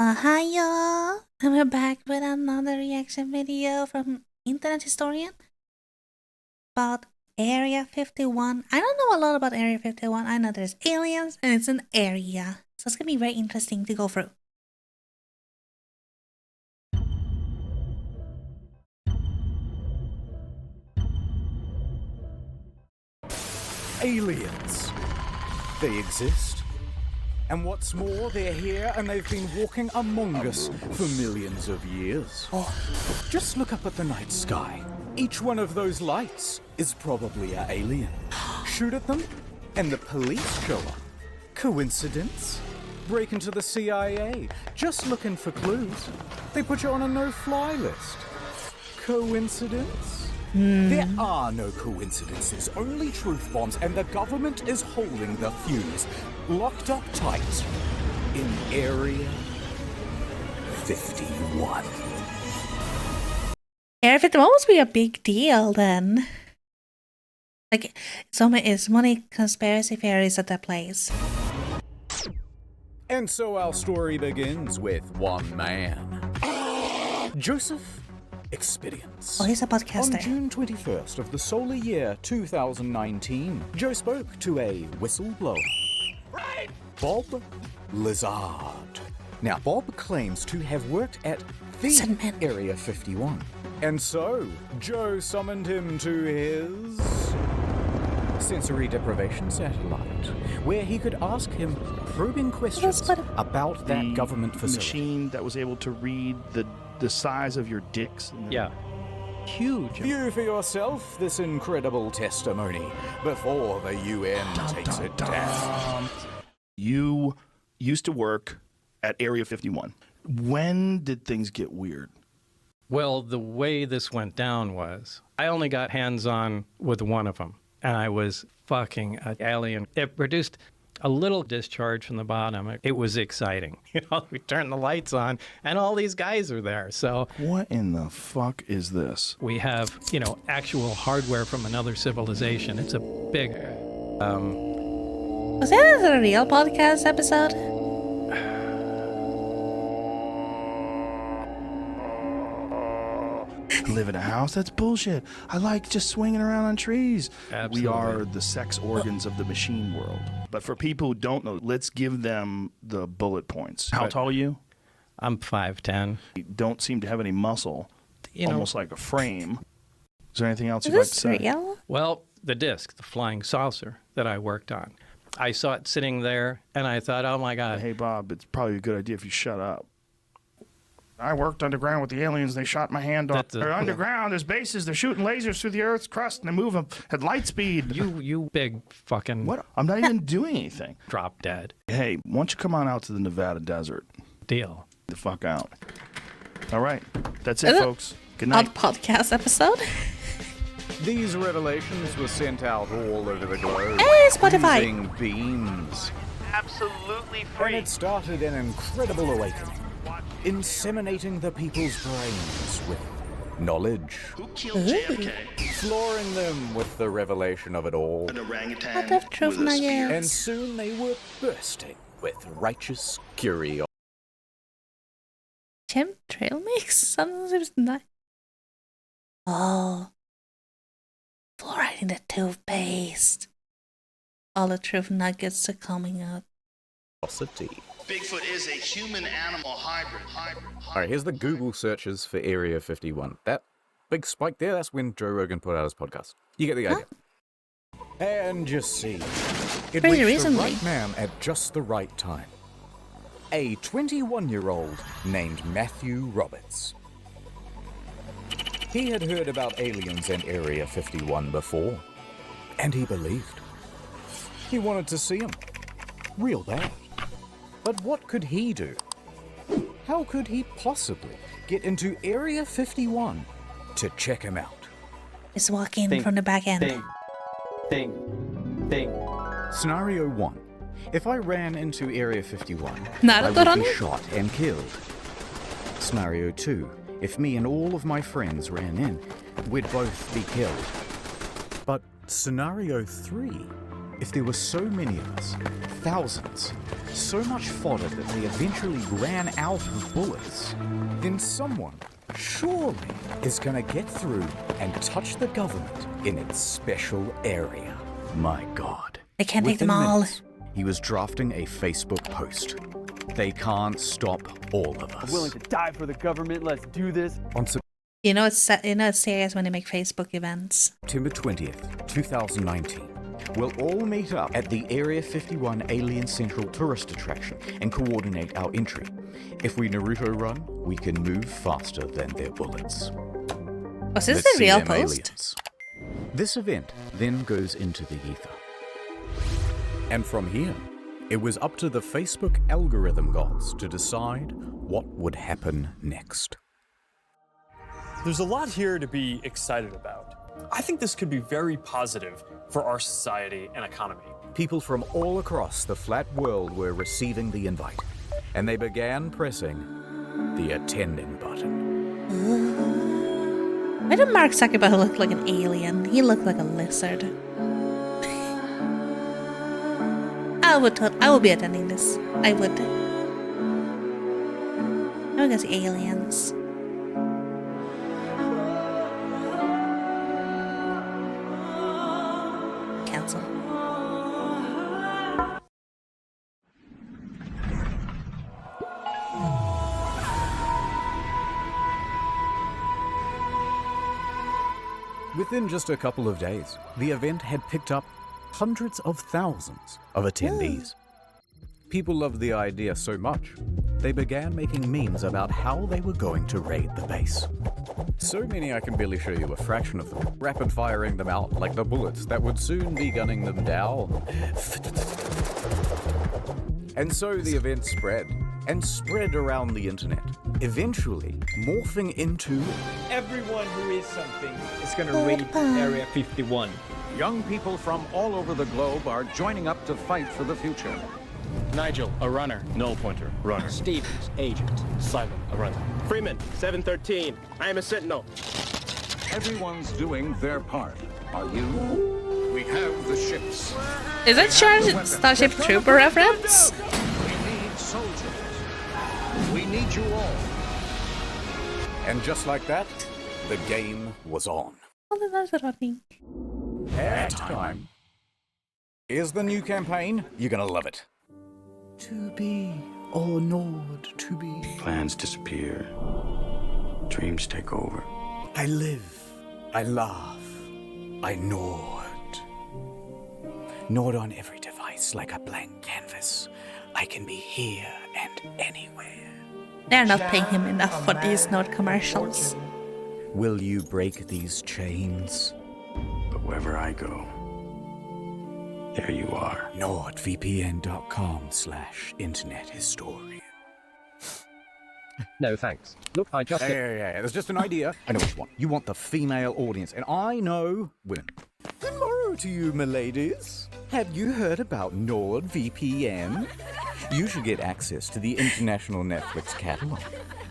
Hi y'all, and we're back with another reaction video from Internet Historian about Area 51. I don't know a lot about Area 51. I know there's aliens and it's an area, so it's gonna be very interesting to go through. Aliens. They exist. And what's more, they're here and they've been walking among us for millions of years. Just look up at the night sky. Each one of those lights is probably an alien. Shoot at them, and the police show up. Coincidence? Break into the CIA, just looking for clues. They put you on a no-fly list. Coincidence? There are no coincidences, only truth bombs, and the government is holding the fuse, locked up tight, in Area 51. Area 51 must be a big deal then. Like, so many conspiracy theories at that place. And so our story begins with one man. Joseph Experience. Oh, he's a podcaster. On June 21st of the solar year 2019, Joe spoke to a whistleblower. Right. Bob Lazar. Now, Bob claims to have worked at the Area 51. And so, Joe summoned him to his sensory deprivation satellite, where he could ask him probing questions about that government facility. Machine that was able to read the size of your dicks. Yeah. Huge. View for yourself this incredible testimony before the UN takes it down. You used to work at Area 51. When did things get weird? Well, the way this went down was I only got hands-on with one of them, and I was fucking an alien. It produced a little discharge from the bottom. It was exciting. You know, we turned the lights on, and all these guys are there. So what in the fuck is this? we have, actual hardware from another civilization. It's a big... Was that a real podcast episode? Live in a house? That's bullshit. I like just swinging around on trees. Absolutely. We are the sex organs of the machine world. But for people who don't know, let's give them the bullet points. How tall are you? I'm 5'10". You don't seem to have any muscle. Almost like a frame. Is there anything else Is you'd like to this say? real? Well, the disc, the flying saucer that I worked on. I saw it sitting there, and I thought, oh, my God. Hey, Bob, it's probably a good idea if you shut up. I worked underground with the aliens. They shot my hand off. They're underground. There's bases. They're shooting lasers through the Earth's crust, and they move them at light speed. You big fucking... What? I'm not even doing anything. Drop dead. Hey, why don't you come on out to the Nevada desert? Deal. The fuck out. All right. That's it, folks. Good night. Odd podcast episode. These revelations were sent out all over the globe Hey, Spotify. using beams. Absolutely And free. it started an incredible awakening, inseminating the people's brains with knowledge, Who killed JFK? flooring them with the revelation of it all. An orangutan What the truth with a spear. nuggets? And soon they were bursting with righteous curiosity. Chemtrail mix? Something seems nice. Oh. Fluoride in the toothpaste. All the truth nuggets are coming up. Bigfoot is a human-animal hybrid. Alright, here's the Google searches for Area 51. That big spike there, that's when Joe Rogan put out his podcast. You get the idea. And just see. It Pretty reached the recently. right man at just the right time. A 21-year-old named Matthew Roberts. He had heard about aliens in Area 51 before, and he believed. He wanted to see them. Real bad. But what could he do? How could he possibly get into Area 51 to check him out? It's walking from the back end. Thing. Scenario 1. If I ran into Area 51, Not I a would Toronto? be shot and killed. Scenario 2. If me and all of my friends ran in, we'd both be killed. But Scenario 3. If there were so many of us, thousands, so much fodder that they eventually ran out of bullets, then someone, surely, is gonna get through and touch the government in its special area. My God. They can't take them Within all. minutes, he was drafting a Facebook post. They can't stop all of us. I'm willing to die for the government. Let's do this. On You know it's serious when they make Facebook events. September 20th, 2019, we'll all meet up at the Area 51 Alien Central Tourist Attraction and coordinate our entry. If we Naruto run, we can move faster than their bullets. Was this Let's the see real them post? aliens. This event then goes into the ether. And from here, it was up to the Facebook algorithm gods to decide what would happen next. There's a lot here to be excited about. I think this could be very positive for our society and economy. People from all across the flat world were receiving the invite, and they began pressing the attending button. Why did Mark Zuckerberg look like an alien? He looked like a lizard. I would be attending this. I would. I would go see aliens. Cancel. Within just a couple of days, the event had picked up hundreds of thousands of attendees. People loved the idea so much, they began making memes about how they were going to raid the base. So many I can barely show you a fraction of them, rapid firing them out like the bullets that would soon be gunning them down. And so the event spread, and spread around the internet, eventually morphing into Everyone who is something is gonna raid Area 51. Young people from all over the globe are joining up to fight for the future. Nigel, a runner. Null pointer, runner. Stevens, agent. Simon, a runner. Freeman, 713. I am a sentinel. Everyone's doing their part. Are you? We have the ships. Is that Starship Trooper reference? We need soldiers. We need you all. And just like that, the game was on. Halftime. Here's the new campaign. You're gonna love it. To be or not to be. Plans disappear. Dreams take over. I live. I laugh. I nod. Nod on every device like a blank canvas. I can be here and anywhere. They're not paying him enough for these Nord commercials. Will you break these chains? But wherever I go, there you are. NordVPN.com/internethistorian. No, thanks. Look, I just... Yeah. There's just an idea. I know what you want. You want the female audience, and I know women. Tomorrow to you, my ladies. Have you heard about NordVPN? You should get access to the international Netflix catalog.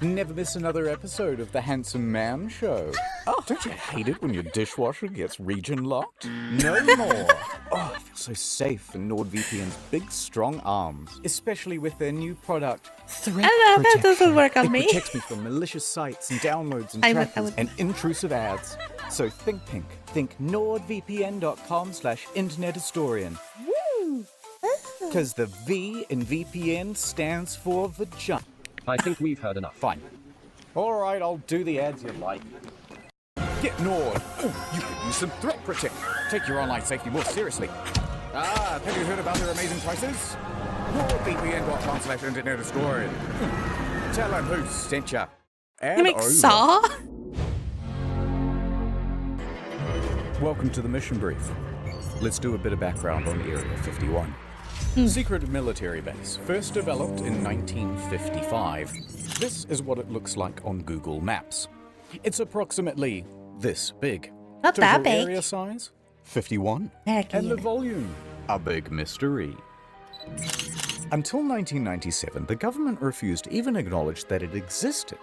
Never miss another episode of The Handsome Man Show. Oh, don't you hate it when your dishwasher gets region locked? No more. Oh, I feel so safe in NordVPN's big, strong arms, especially with their new product, Threat I know that Protection. doesn't work on It me. protects me from malicious sites and downloads and I would- trackers and intrusive ads. So think pink. Think NordVPN.com/internethistorian. Woo! Because the V in VPN stands for vagina. I think we've heard enough. Fine. All right, I'll do the ads you like. Get Nord. Oh, you can use some threat protection. Take your online safety more seriously. Ah, have you heard about their amazing prices? NordVPN.com/internethistorian. Tell them who sent ya. You And make over. Saw? Welcome to the mission brief. Let's do a bit of background on Area 51. Secret military base, first developed in 1955. This is what it looks like on Google Maps. It's approximately this big. Not Total that big. area size, 51. Very And the cute. volume, a big mystery. Until 1997, the government refused to even acknowledge that it existed.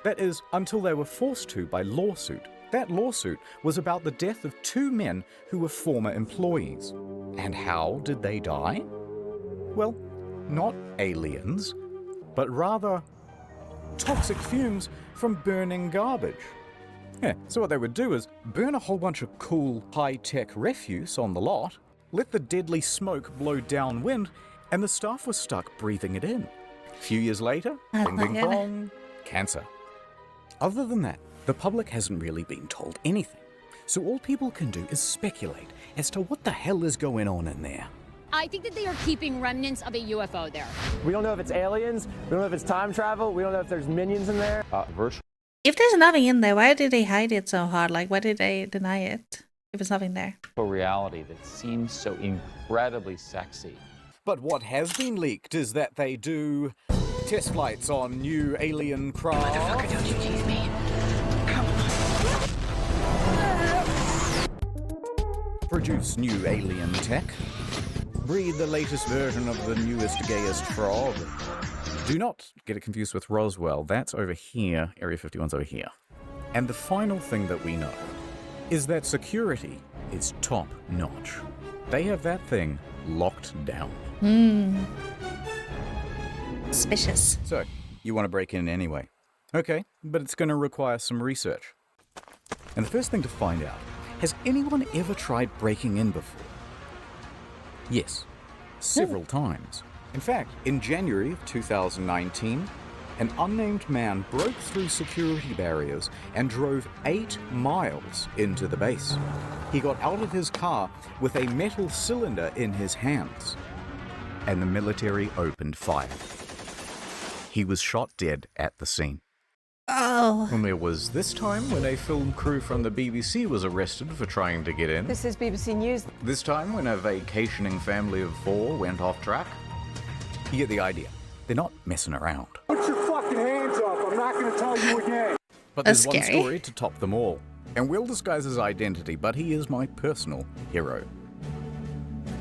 That is, until they were forced to by lawsuit. That lawsuit was about the death of two men who were former employees. And how did they die? Well, not aliens, but rather toxic fumes from burning garbage. Yeah, so what they would do is burn a whole bunch of cool, high-tech refuse on the lot, let the deadly smoke blow downwind, and the staff was stuck breathing it in. A few years later, bing bing bong, cancer. Other than that, the public hasn't really been told anything. So all people can do is speculate as to what the hell is going on in there. I think that they are keeping remnants of a UFO there. We don't know if it's aliens. We don't know if it's time travel. We don't know if there's minions in there. If there's nothing in there, why did they hide it so hard? Like, why did they deny it if there's nothing there? A reality that seems so incredibly sexy. But what has been leaked is that they do test flights on new alien craft. Motherfucker, don't you tease me. Produce new alien tech. Breed the latest version of the newest, gayest frog. Do not get it confused with Roswell. That's over here. Area 51's over here. And the final thing that we know is that security is top notch. They have that thing locked down. Suspicious. So, you want to break in anyway. Okay, but it's going to require some research. And the first thing to find out, has anyone ever tried breaking in before? Yes, several times. In fact, in January of 2019, an unnamed man broke through security barriers and drove 8 miles into the base. He got out of his car with a metal cylinder in his hands, and the military opened fire. He was shot dead at the scene. Oh. And there was this time when a film crew from the BBC was arrested for trying to get in. This is BBC News. This time when a vacationing family of 4 went off track. You get the idea. They're not messing around. Put your fucking hands up. I'm not going to tell you again. But there's one story to top them all. And Will disguise his identity, but he is my personal hero.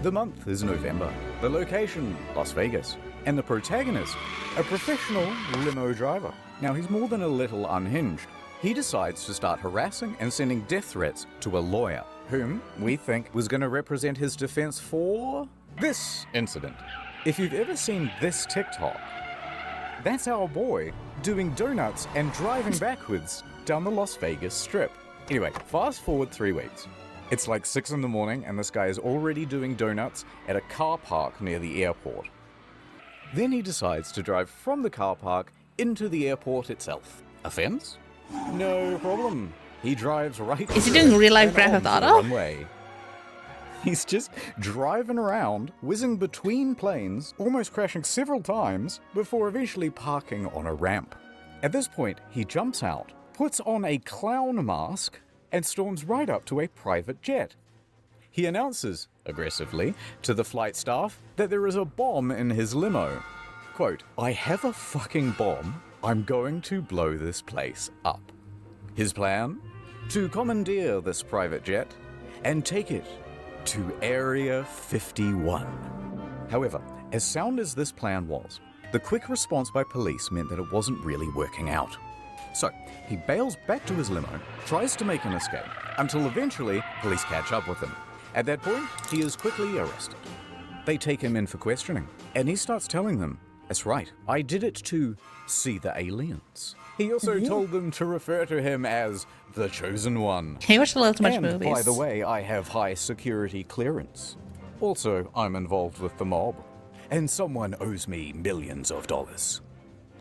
The month is November. The location, Las Vegas. And the protagonist, a professional limo driver. Now, he's more than a little unhinged. He decides to start harassing and sending death threats to a lawyer, whom we think was going to represent his defense for this incident. If you've ever seen this TikTok, that's our boy doing donuts and driving backwards down the Las Vegas Strip. Anyway, fast forward 3 weeks. It's like 6 in the morning and this guy is already doing donuts at a car park near the airport. Then he decides to drive from the car park into the airport itself. Offense? No problem. He drives right. Is he doing real life Grand Theft Auto? Runway. He's just driving around, whizzing between planes, almost crashing several times before eventually parking on a ramp. At this point, he jumps out, puts on a clown mask, and storms right up to a private jet. He announces, aggressively, to the flight staff that there is a bomb in his limo. Quote, "I have a fucking bomb. I'm going to blow this place up." His plan? To commandeer this private jet and take it to Area 51. However, as sound as this plan was, the quick response by police meant that it wasn't really working out. So, he bails back to his limo, tries to make an escape, until eventually police catch up with him. At that point, he is quickly arrested. They take him in for questioning, and he starts telling them, "That's right, I did it to see the aliens." He also told them to refer to him as the Chosen One. He watched a little too much And, movies. by the way, I have high security clearance. Also, I'm involved with the mob, and someone owes me millions of dollars.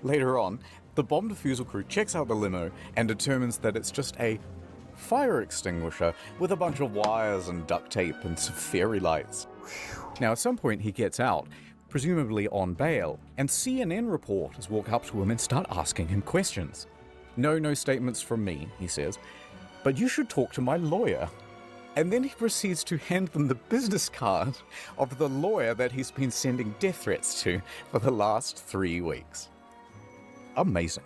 Later on, the bomb defusal crew checks out the limo and determines that it's just a fire extinguisher with a bunch of wires and duct tape and some fairy lights. Now, at some point, he gets out, presumably on bail, and CNN reporters walk up to him and start asking him questions. No statements from me, he says, but you should talk to my lawyer. And then he proceeds to hand them the business card of the lawyer that he's been sending death threats to for the last 3 weeks. Amazing.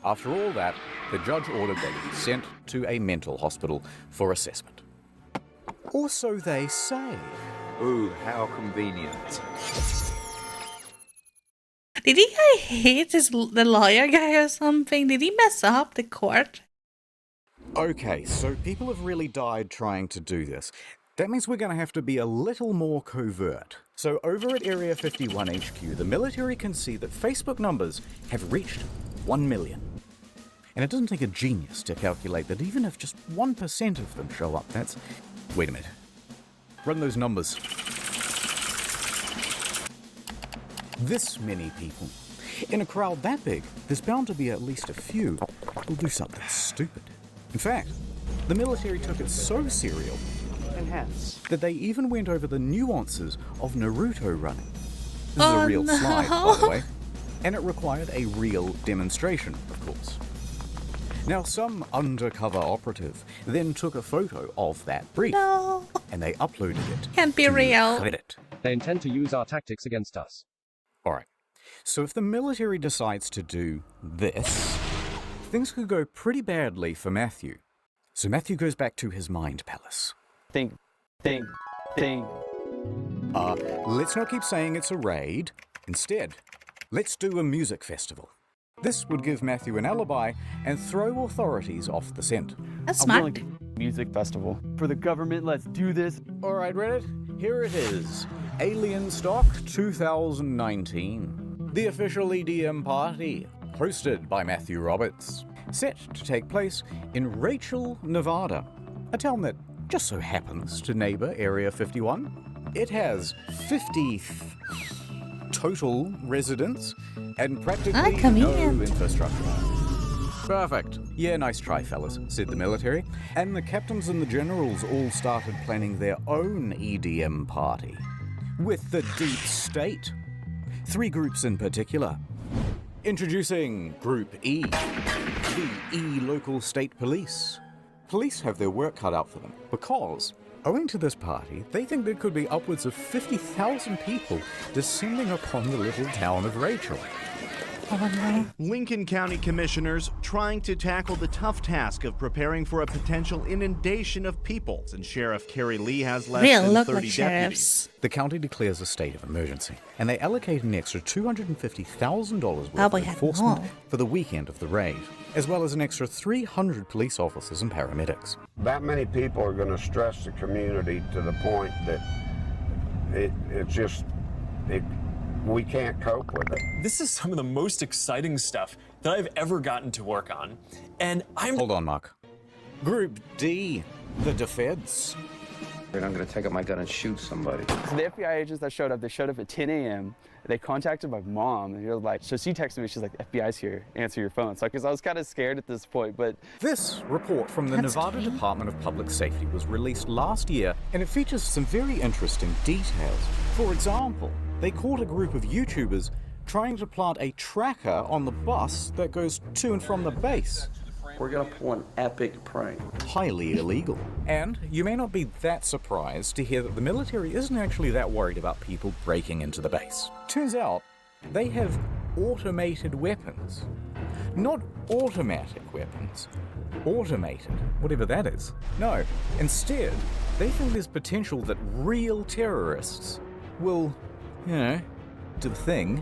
After all that, the judge ordered that he be sent to a mental hospital for assessment. Or so they say. Ooh, how convenient. Did he hate the lawyer guy or something? Did he mess up the court? Okay, so people have really died trying to do this. That means we're going to have to be a little more covert. So over at Area 51 HQ, the military can see that Facebook numbers have reached 1 million. And it doesn't take a genius to calculate that even if just 1% of them show up, that's... Wait a minute. Run those numbers. This many people. In a crowd that big, there's bound to be at least a few who'll do something stupid. In fact, the military took it so serial that they even went over the nuances of Naruto running. This is a real slide, by the way, and it required a real demonstration, of course. Now, some undercover operative then took a photo of that brief, and they uploaded it. Can't be real. Reddit. They intend to use our tactics against us. Alright, so if the military decides to do this, things could go pretty badly for Matthew. So Matthew goes back to his mind palace. Think. Let's not keep saying it's a raid. Instead, let's do a music festival. This would give Matthew an alibi and throw authorities off the scent. That's smart. Music festival. For the government, let's do this. Alright, Reddit, here it is. Alien Stock 2019. The official EDM party, hosted by Matthew Roberts. Set to take place in Rachel, Nevada, a town that just so happens to neighbor Area 51. It has 50 total residents and practically no infrastructure. Perfect. Yeah, nice try, fellas, said the military. And the captains and the generals all started planning their own EDM party. With the deep state. 3 groups in particular. Introducing Group E, the E local state police. Police have their work cut out for them because, owing to this party, they think there could be upwards of 50,000 people descending upon the little town of Rachel. Lincoln County commissioners trying to tackle the tough task of preparing for a potential inundation of people, and Sheriff Kerry Lee has less than 30 deputies. The county declares a state of emergency, and they allocate an extra $250,000 worth of enforcement for the weekend of the raid, as well as an extra 300 police officers and paramedics. That many people are going to stress the community to the point that we can't cope with it. This is some of the most exciting stuff that I've ever gotten to work on. And Hold on, Mark. Group D, the defense. I'm going to take out my gun and shoot somebody. So the FBI agents that showed up, they showed up at 10 a.m. They contacted my mom, and she was like, so she texted me, she's like, FBI's here, answer your phone. So, because I was kind of scared at this point, but... This report from the Nevada Department of Public Safety was released last year, and it features some very interesting details. For example, they caught a group of YouTubers trying to plant a tracker on the bus that goes to and from the base. We're going to pull an epic prank. Highly illegal. And you may not be that surprised to hear that the military isn't actually that worried about people breaking into the base. Turns out, they have automated weapons. Not automatic weapons. Automated, whatever that is. No, instead, they think there's potential that real terrorists will, do the thing,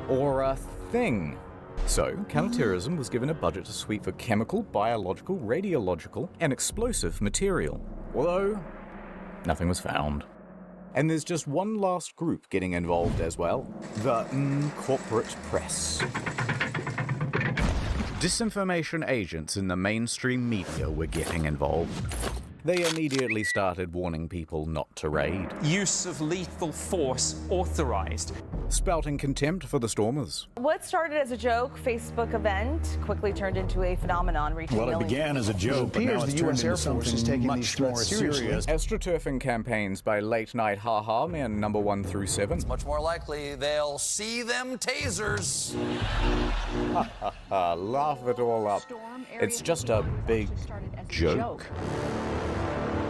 or a thing. So, counterterrorism was given a budget to sweep for chemical, biological, radiological, and explosive material. Although, nothing was found. And there's just one last group getting involved as well. The corporate press. Disinformation agents in the mainstream media were getting involved. They immediately started warning people not to raid. Use of lethal force authorized. Spouting contempt for the stormers. What started as a joke Facebook event quickly turned into a phenomenon reaching Well, it millions. began as a joke, but now it's turned into something much more serious. Astroturfing campaigns by late-night ha-ha men number 1 through 7. It's much more likely they'll see them tasers. Laugh it all up. It's just a big joke.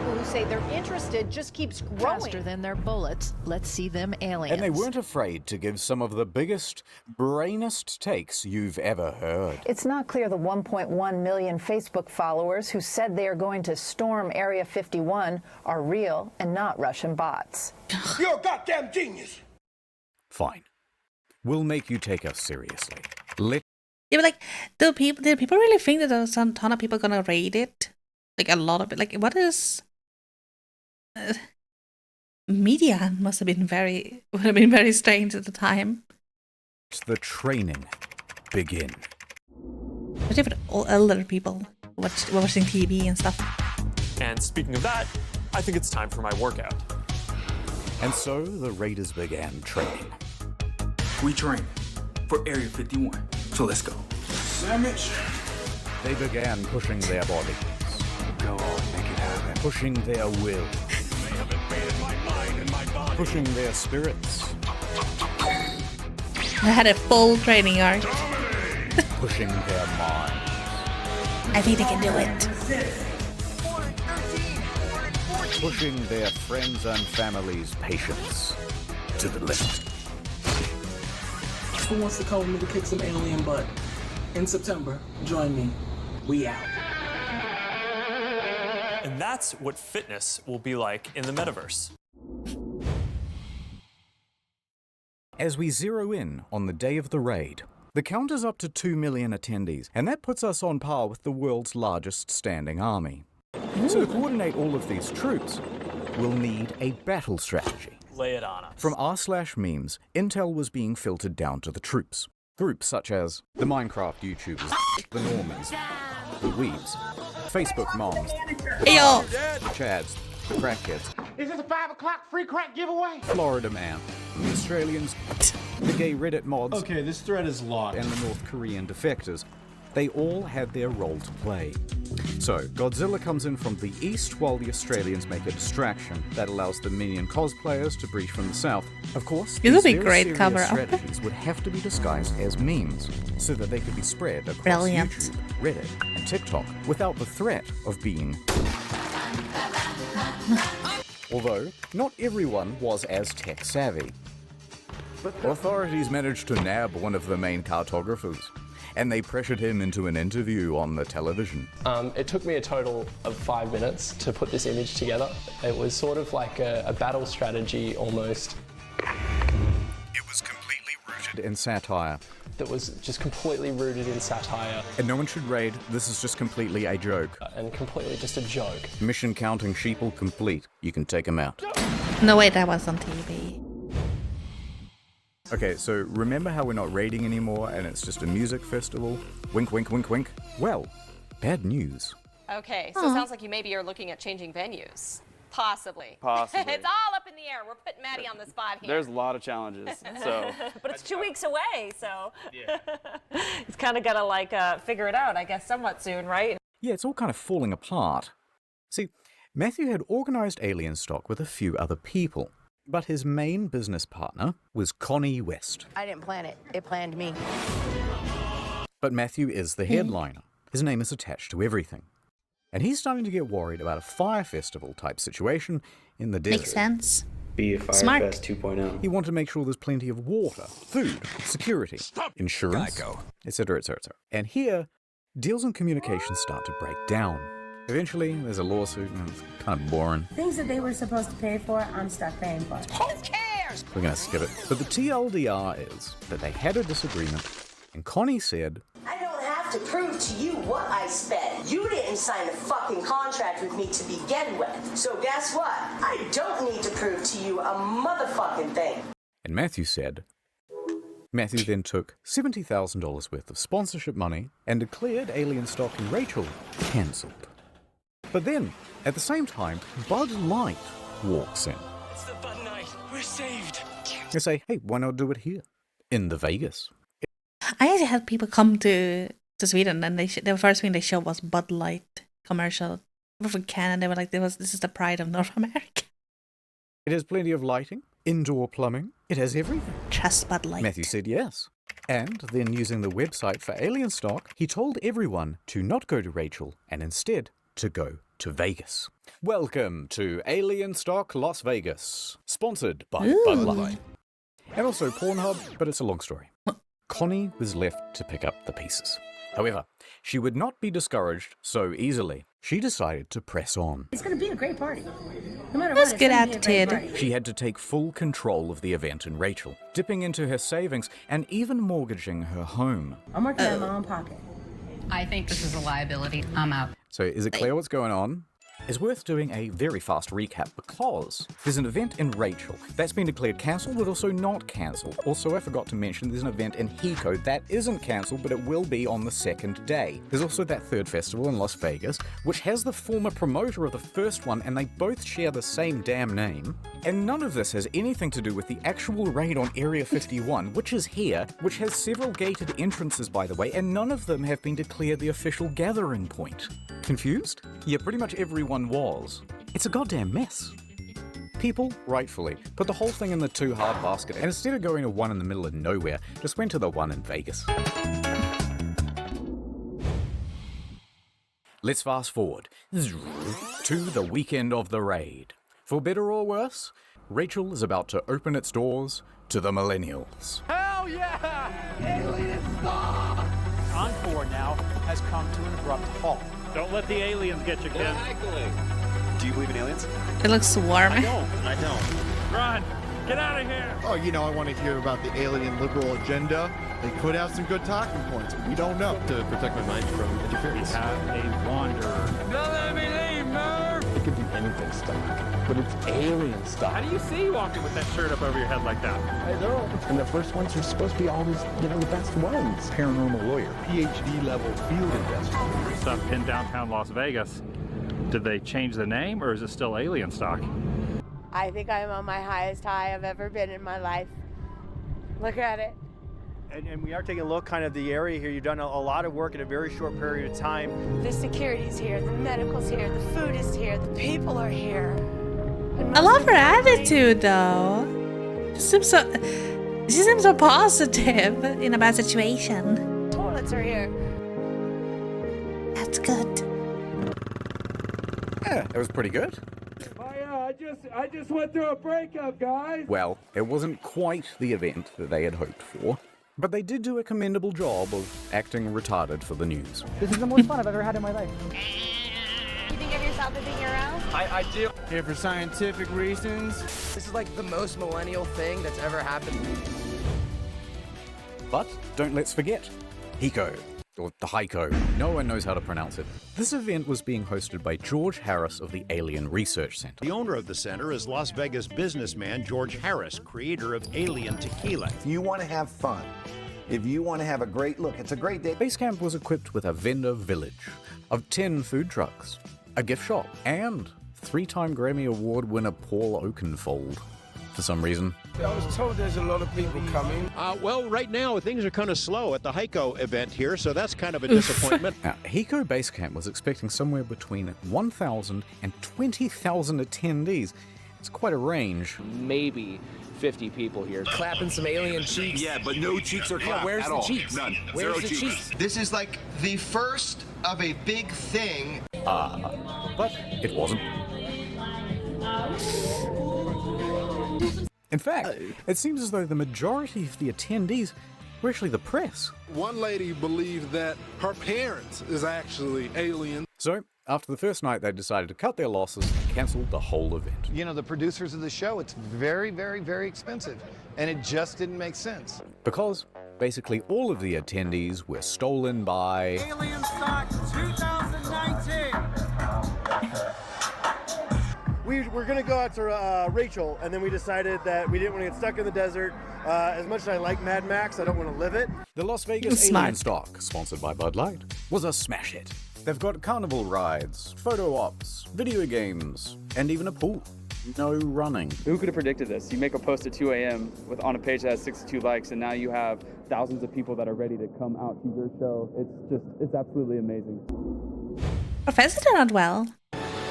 Who say they're interested just keeps growing. Faster than their bullets. Let's see them aliens. And they weren't afraid to give some of the biggest, brainest takes you've ever heard. It's not clear the 1.1 million Facebook followers who said they are going to storm Area 51 are real and not Russian bots. You're a goddamn genius! Fine. We'll make you take us seriously. Yeah, but like, did people really think that there's a ton of people gonna raid it? Like, a lot of it. Like, what is... media would have been very strange at the time. The training begin. Especially for all elder people watching TV and stuff. And speaking of that, I think it's time for my workout. And so the Raiders began training. We train for Area 51, so let's go. Sandwich. They began pushing their bodies. Go on, make it happen. Pushing their will. Pushing their spirits. I had a full training arc. Pushing their mind. I think they can do it. Pushing their friends and family's patience to the limit. Who wants to come with me to kick some alien butt? In September, join me. We out. And that's what fitness will be like in the metaverse. As we zero in on the day of the raid, the count is up to 2 million attendees, and that puts us on par with the world's largest standing army. So to coordinate all of these troops, we'll need a battle strategy. Lay it on us. From r/memes, intel was being filtered down to the troops. Groups such as the Minecraft YouTubers, the Normans, the Weebs, Facebook moms, the Chads, the crackheads. Is this a 5 o'clock free crack giveaway? Florida man, the Australians, the gay Reddit mods. Okay, this thread is locked. And the North Korean defectors. They all had their role to play. So, Godzilla comes in from the east while the Australians make a distraction that allows the Minion cosplayers to breach from the south. Of course, this would be these great very cover serious up. strategies would have to be disguised as memes so that they could be spread across Brilliant. YouTube, Reddit, and TikTok without the threat of being... Although, not everyone was as tech savvy. Authorities managed to nab one of the main cartographers, and they pressured him into an interview on the television. It took me a total of 5 minutes to put this image together. It was sort of like a battle strategy almost. It was completely rooted in satire. That was just completely rooted in satire. And no one should raid, this is just completely a joke. And completely just a joke. Mission counting sheeple complete. You can take him out. No, wait, that was on TV. Okay, so remember how we're not raiding anymore and it's just a music festival? Wink, wink, wink, wink. Well, bad news. Okay, so it sounds like you maybe are looking at changing venues. Possibly. Possibly. It's all up in the air. We're putting Maddie on the spot here. There's a lot of challenges, so. But it's 2 weeks away, so it's kind of got to like figure it out, I guess, somewhat soon, right? Yeah, it's all kind of falling apart. See, Matthew had organized Alien Stock with a few other people, but his main business partner was Connie West. I didn't plan it. It planned me. But Matthew is the headliner. His name is attached to everything. And he's starting to get worried about a fire festival type situation in the desert. Makes sense. Be a Firefest 2.0. He wanted to make sure there's plenty of water, food, security, insurance, etc., etc. And here, deals and communications start to break down. Eventually, there's a lawsuit, and it's kind of boring. Things that they were supposed to pay for, I'm stuck paying for. Who cares? We're going to skip it. But the TLDR is that they had a disagreement, and Connie said, I don't have to prove to you what I spent. You didn't sign a fucking contract with me to begin with. So guess what? I don't need to prove to you a motherfucking thing. And Matthew said, Matthew then took $70,000 worth of sponsorship money and declared Alien Stock and Rachel cancelled. But then, at the same time, Bud Light walks in. It's the Bud Night. We're saved. They say, hey, why not do it here? In the Vegas. I actually had people come to Sweden, and the first thing they showed was Bud Light commercial. From Canada, they were like, this is the pride of North America. It has plenty of lighting, indoor plumbing, it has everything. Trust Bud Light. Matthew said yes. And then using the website for Alien Stock, he told everyone to not go to Rachel and instead to go to Vegas. Welcome to Alien Stock Las Vegas, sponsored by Bud Light. And also Pornhub, but it's a long story. Connie was left to pick up the pieces. However, she would not be discouraged so easily. She decided to press on. It's going to be a great party. No matter That's what, good it's gonna be a great attitude. party. She had to take full control of the event in Rachel, dipping into her savings and even mortgaging her home. I'm working out of my own pocket. I think this is a liability. I'm out. So is it clear what's going on? It's worth doing a very fast recap because there's an event in Rachel that's been declared cancelled but also not cancelled. Also, I forgot to mention there's an event in Hiko that isn't cancelled but it will be on the second day. There's also that third festival in Las Vegas, which has the former promoter of the first one, and they both share the same damn name. And none of this has anything to do with the actual raid on Area 51, which is here, which has several gated entrances by the way, and none of them have been declared the official gathering point. Confused? Yeah, pretty much everyone was. It's a goddamn mess. People, rightfully, put the whole thing in the too hard basket, and instead of going to one in the middle of nowhere, just went to the one in Vegas. Let's fast forward to the weekend of the raid. For better or worse, Rachel is about to open its doors to the millennials. Hell yeah! Alien stuff! Encore now has come to an abrupt halt. Don't let the aliens get you, Ken. Do you believe in aliens? It looks warm. I don't. Run! Get out of here! Oh, you know, I want to hear about the alien liberal agenda. They could have some good talking points. We don't know. To protect my mind from interference. We have a wanderer. Don't let me leave, Merv! It could be anything stuff, but it's alien stuff. How do you see you walking with that shirt up over your head like that? I know. And the first ones are supposed to be always, the best ones. Paranormal lawyer, PhD level field investigator. Stuff in downtown Las Vegas. Did they change the name, or is it still alien stock? I think I'm on my highest high I've ever been in my life. Look at it. And we are taking a look kind of the area here. You've done a lot of work in a very short period of time. The security's here, the medical's here, the food is here, the people are here. I love her attitude though. She seems so positive in a bad situation. Toilets are here. That's good. Yeah, it was pretty good. I just went through a breakup, guys. Well, it wasn't quite the event that they had hoped for, but they did do a commendable job of acting retarded for the news. This is the most fun I've ever had in my life. You think of yourself as a hero? I do. Here for scientific reasons. This is like the most millennial thing that's ever happened. But don't let's forget, Hiko. Or the Hiko. No one knows how to pronounce it. This event was being hosted by George Harris of the Alien Research Center. The owner of the center is Las Vegas businessman George Harris, creator of Alien Tequila. If you want to have fun, if you want to have a great look, it's a great day. Base camp was equipped with a vendor village of 10 food trucks, a gift shop, and 3-time Grammy Award winner Paul Oakenfold. For some reason. I was told there's a lot of people coming. Well, right now things are kind of slow at the Hiko event here, so that's kind of a disappointment. Now, Hiko Base Camp was expecting somewhere between 1,000 and 20,000 attendees. It's quite a range. Maybe 50 people here. Clapping some alien cheeks. Yeah, but no cheeks are clapped where's at the all. cheeks? None. Where's Zero the cheeks? This is like the first of a big thing. But it wasn't. In fact, it seems as though the majority of the attendees were actually the press. One lady believed that her parents is actually alien. So, after the first night, they decided to cut their losses and cancelled the whole event. You know, the producers of the show, it's very, very, very expensive. And it just didn't make sense. Because basically all of the attendees were stolen by Alien Stock 2019. We were going to go out to Rachel, and then we decided that we didn't want to get stuck in the desert. As much as I like Mad Max, I don't want to live it. The Las Vegas Alien Stock, sponsored by Bud Light, was a smash hit. They've got carnival rides, photo ops, video games, and even a pool. No running. Who could have predicted this? You make a post at 2 a.m. on a page that has 62 likes, and now you have thousands of people that are ready to come out to your show. It's absolutely amazing. Professor did not well.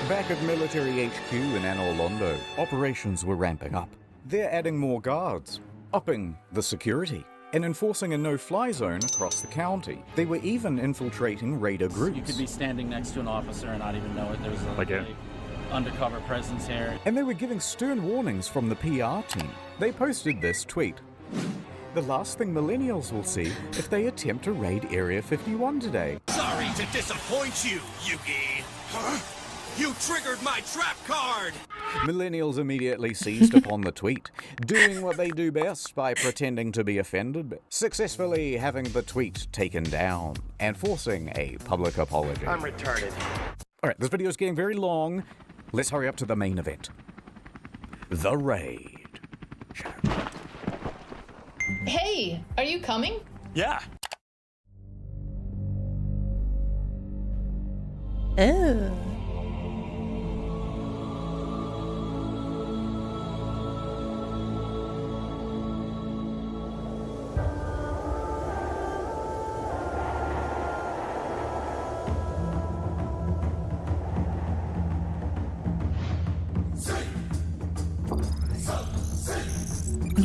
Back at Military HQ in Anne Orlando, operations were ramping up. They're adding more guards, upping the security, and enforcing a no-fly zone across the county. They were even infiltrating raider groups. You could be standing next to an officer and not even know it. There's a undercover presence here. And they were giving stern warnings from the PR team. They posted this tweet. The last thing millennials will see if they attempt to raid Area 51 today. Sorry to disappoint you, Yugi. Huh? You triggered my trap card! Millennials immediately seized upon the tweet, doing what they do best by pretending to be offended, successfully having the tweet taken down, and forcing a public apology. I'm retarded. Alright, this video is getting very long. Let's hurry up to the main event. The raid. Hey, are you coming? Yeah. Oh.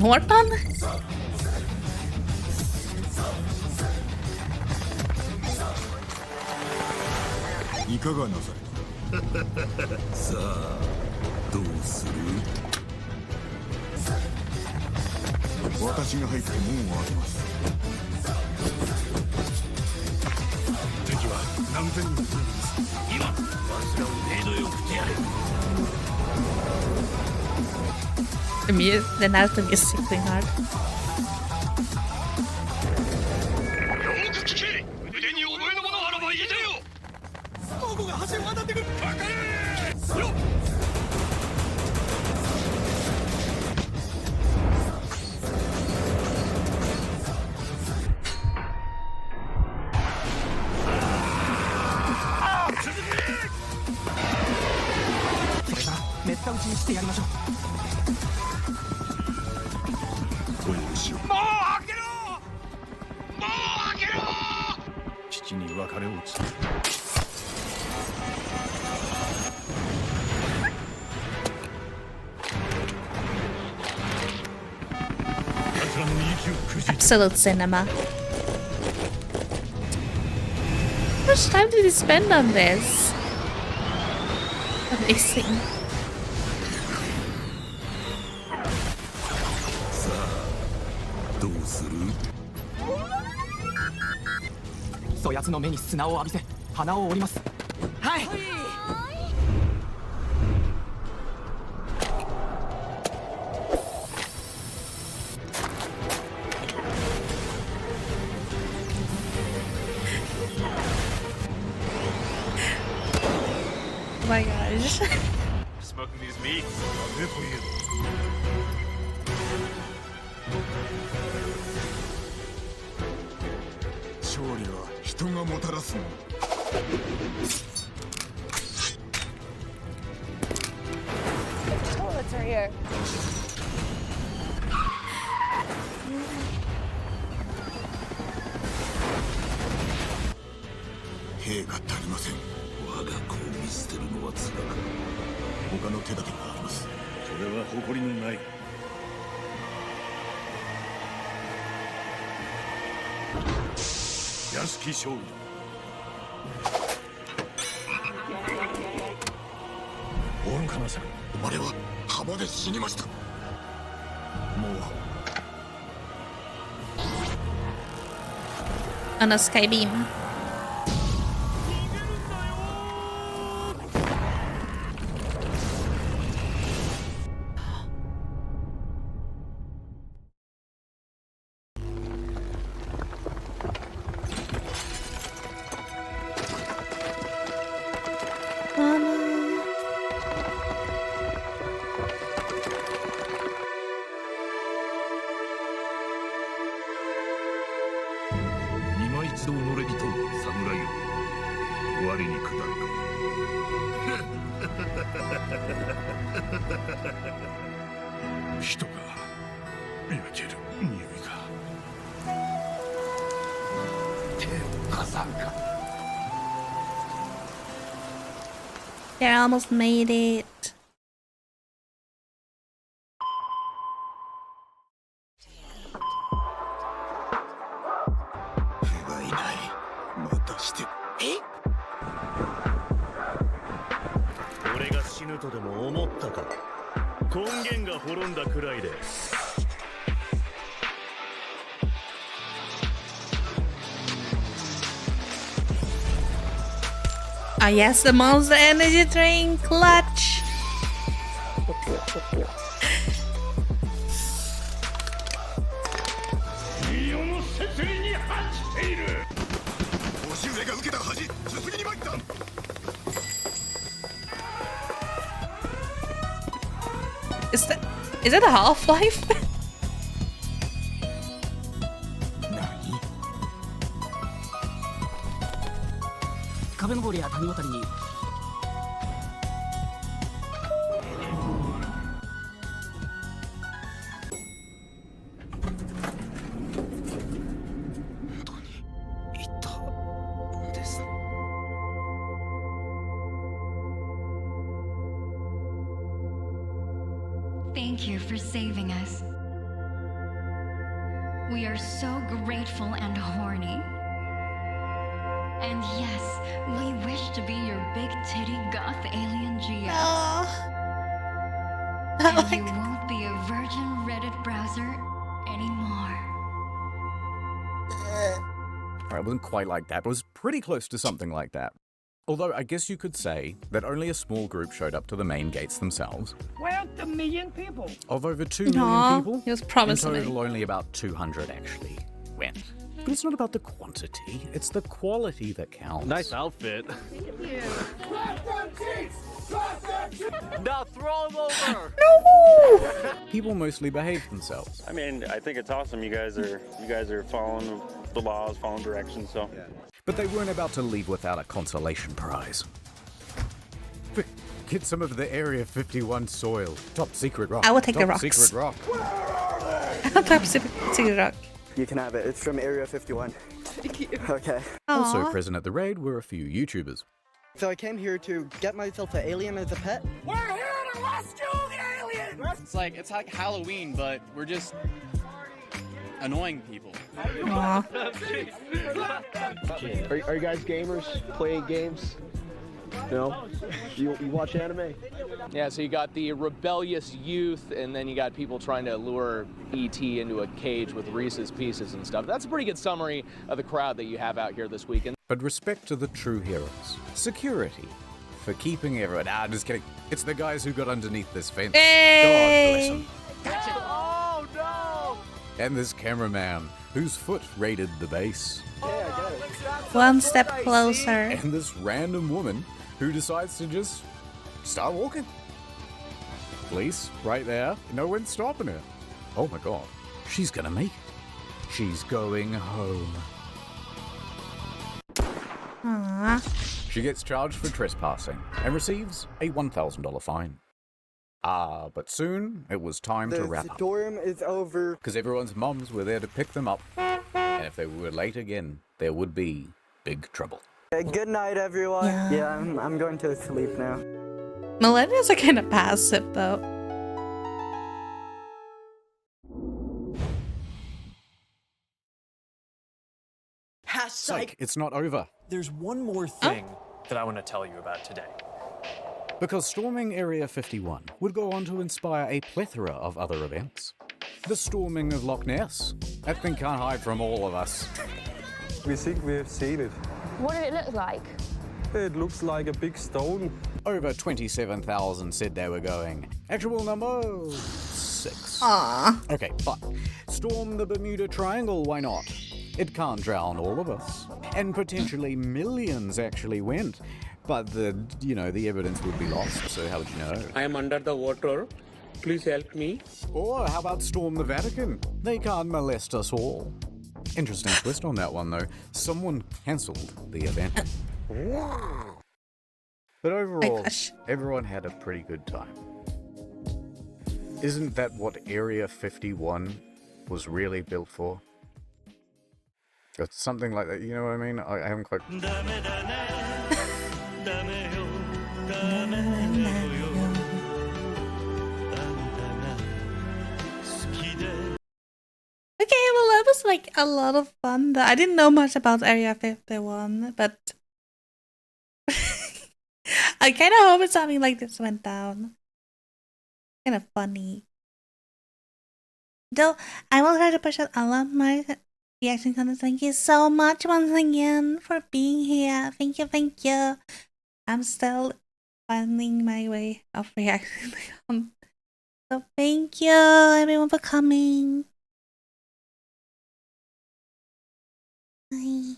Norton? いかがなされたさあどうする私が入って門を開けます敵は何千人もいるんです今わずらを程度よく手やれ The narrative is sickly hard. よく聞け腕に覚えのものあらば言えてよ孫が橋を渡ってくるバカれよっそれからめった打ちにしてやりましょうもう開けろもう開けろ父に別れを告げAbsolute cinema. How much time did he spend on this? Amazing. どうするそやつの目に砂を浴びせ鼻を折りますはい Oh my gosh. Smoking these meats. Good for you. 勝利は人がもたらすもの Toilets are here. 兵が足りません我が子を見捨てるのはつらく他の手立てがありますそれは誇りのない安き勝利愚かなさ生まれは浜で死にましたもう On a sky beam. They almost made it. Ah yes, the Monster Energy Drink clutch. Is it a Half-Life? Thank you for saving us. We are so grateful and horny. And yes, we wish to be your big titty goth alien GX. And you won't be a virgin Reddit browser anymore. Alright, it wasn't quite like that, but it was pretty close to something like that. Although I guess you could say that only a small group showed up to the main gates themselves. 12 million people. Of over 2 million people, he was promising. in total only about 200 actually went. But it's not about the quantity, it's the quality that counts. Nice outfit. Thank you. Now throw them over! No! People mostly behave themselves. I mean, I think it's awesome. You guys are following the laws, following directions, so. Yeah. But they weren't about to leave without a consolation prize. Get some of the Area 51 soil. Top secret rock. I will take the Top rocks. secret rock. Top secret rock. You can have it. It's from Area 51. Thank you. Okay. Also present at the raid were a few YouTubers. So I came here to get myself an alien as a pet. We're here to rescue the aliens! It's like Halloween, but we're just annoying people. Aww. Are you guys gamers? Playing games? No? You watch anime? Yeah, so you got the rebellious youth, and then you got people trying to lure E.T. into a cage with Reese's Pieces and stuff. That's a pretty good summary of the crowd that you have out here this weekend. But respect to the true heroes. Security. For keeping everyone... just kidding. It's the guys who got underneath this fence. Hey! God bless them. Oh, no! And this cameraman, whose foot raided the base. One step closer. And this random woman who decides to just start walking. Police, right there. No one's stopping her. Oh my god. She's gonna make it. She's going home. Aww. She gets charged for trespassing and receives a $1,000 fine. But soon it was time to wrap up. The storm is over. Because everyone's mums were there to pick them up. And if they were late again, there would be big trouble. Good night, everyone. Yeah, I'm going to sleep now. Millennials are kind of passive, though. Psych, it's not over. There's one more thing that I want to tell you about today. Because storming Area 51 would go on to inspire a plethora of other events. The storming of Loch Ness. That thing can't hide from all of us. We think we've seen it. What did it look like? It looks like a big stone. Over 27,000 said they were going. Actual number 6. Aww. Okay, fine. Storm the Bermuda Triangle, why not? It can't drown all of us. And potentially millions actually went. But the evidence would be lost, so how would you know? I am under the water. Please help me. Or how about storm the Vatican? They can't molest us all. Interesting twist on that one, though. Someone cancelled the event. But overall, everyone had a pretty good time. Isn't that what Area 51 was really built for? It's something like that, you know what I mean? I haven't quite... Okay, well that was like a lot of fun. I didn't know much about Area 51, but I kind of hope something like this went down. Kind of funny. Though, I will try to push out all of my reaction content. Thank you so much once again for being here. Thank you. I'm still finding my way of reacting. So thank you everyone for coming. Bye.